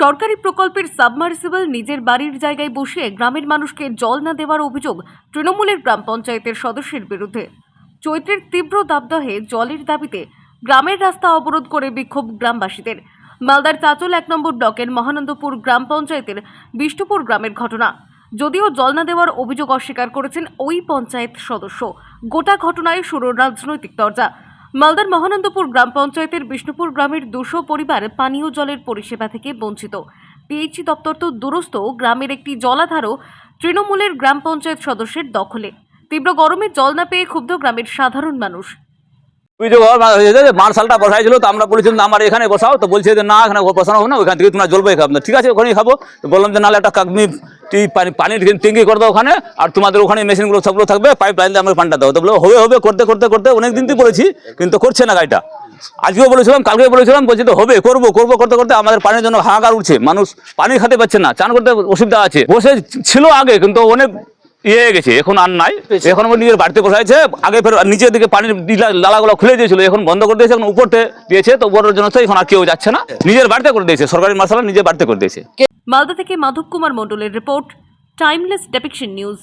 সরকারি প্রকল্পের সাবমার্সিবল নিজের বাড়ির জায়গায় বসিয়ে গ্রামের মানুষকে জল না দেওয়ার অভিযোগ তৃণমূলের গ্রাম পঞ্চায়েতের সদস্যের বিরুদ্ধে। চৈত্রের তীব্র দাবদাহে জলের দাবিতে গ্রামের রাস্তা অবরোধ করে বিক্ষোভ গ্রামবাসীদের। মালদার চাঁচল 1 নম্বর ব্লকের মহানন্দপুর গ্রাম পঞ্চায়েতের বিষ্ণুপুর গ্রামের ঘটনা। যদিও জল না দেওয়ার অভিযোগ অস্বীকার করেছেন ওই পঞ্চায়েত সদস্য, গোটা ঘটনায় শুরু রাজনৈতিক তরজা। মালদার মহানন্দপুর গ্রাম পঞ্চায়েতের বিষ্ণুপুর গ্রামের 200 পরিবার পানীয় জলের পরিষেবা থেকে বঞ্চিত। পিএইচই দপ্তর তো দূরস্থ গ্রামের একটি জলাধারও তৃণমূলের গ্রাম পঞ্চায়েত সদস্যের দখলে। তীব্র গরমে জল না পেয়ে ক্ষুব্ধ গ্রামের সাধারণ মানুষ। মার্শালটা বসাইছিল তো আমরা বলেছিলাম আমার এখানে বসাও, তো বলছে যে না এখানে বসানো হবে না, ওখান থেকে তোমরা জলপাই খাবো না। ঠিক আছে ওখানেই খাবো। তো বললাম যে নাহলে একটা কাকমি পানির ট্যাঙ্কি করে দাও ওখানে, আর তোমাদের ওখানে মেশিনগুলো সবগুলো থাকবে, পাইপ লাইন দিয়ে আমরা পানিটা দাও। তো বলে হবে হবে, করতে করতে করতে অনেক দিন থেকে বলেছি কিন্তু করছে না গাড়িটা। আজকেও বলেছিলাম, কালকেও বলেছিলাম, বলছি তো হবে করবো করবো করতে করতে আমাদের পানির জন্য হাহাকার উঠছে, মানুষ পানি খেতে পাচ্ছে না, চান করতে অসুবিধা আছে। বসে ছিল আগে কিন্তু অনেক ইয়ে গেছে, এখন আর নাই। এখন নিজের বাড়িতে বসাইছে, আগে ফের নিচের দিকে পানির লালাগুলো খুলে দিয়েছিল, এখন বন্ধ করে দিয়েছে, এখন উপরতে দিয়েছে। তো উপরের জন্য তো এখন আর কেউ যাচ্ছে না, নিজের বাড়িতে করে দিয়েছে, সরকারি মার্শাল নিজের বাড়িতে করে দিয়েছে। মালদা থেকে মাধব কুমার মণ্ডলের রিপোর্ট, টাইমলেস ডেপিকশন নিউজ।